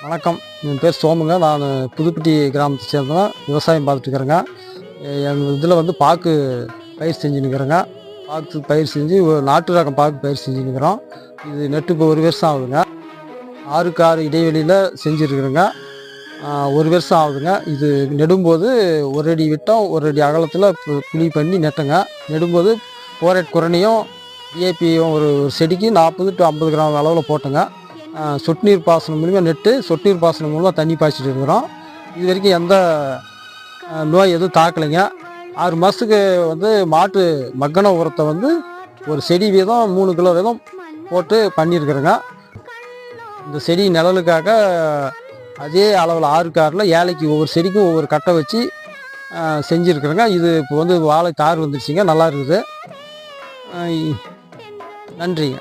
வணக்கம், என் பேர் சோமுங்க. நான் புதுப்பட்டி கிராமத்தை சேர்ந்தவன். விவசாயம் பார்த்துட்டுருக்குறேங்க. எங்கள் இதில் வந்து பாக்கு பயிர் செஞ்சுன்னுக்கிறேங்க. பாக்கு பயிர் செஞ்சு நாட்டு ரகம் பாக்கு பயிர் செஞ்சுன்னுக்கிறோம். இது நெட்டு இப்போ 1 வருஷம் ஆகுதுங்க. 6க்கு 6 இடைவெளியில் செஞ்சுருக்குறேங்க. 1 வருஷம் ஆகுதுங்க. இது நெடும்போது 1 அடி விட்டம் 1 அடி அகலத்தில் குழி பண்ணி நெட்டங்க. நெடும்போது போரேட் குரணையும் டிஏபியும் ஒரு செடிக்கு 40 to 50 கிராம் அளவில் போட்டுங்க. சொட்டு நீர் பாசனம் மூலிமா நெட்டு சொட்டு நீர் பாசனம் மூலமாக தண்ணி பாய்ச்சிட்டு இருக்கிறோம். இது வரைக்கும் எந்த நோய் எதுவும் தாக்கலைங்க. 6 மாதத்துக்கு வந்து மாட்டு மக்கன உரத்தை வந்து ஒரு செடி வீதம் 3 கிலோ வீதம் போட்டு பண்ணியிருக்கிறேங்க. இந்த செடி நிழலுக்காக அதே அளவில் 6க்கு 6 ஏழைக்கு ஒவ்வொரு செடிக்கும் ஒவ்வொரு கட்டை வச்சு செஞ்சுருக்குறேங்க. இது இப்போ வந்து வாழை தார் வந்துருச்சுங்க, நல்லா இருக்குது. நன்றிங்க.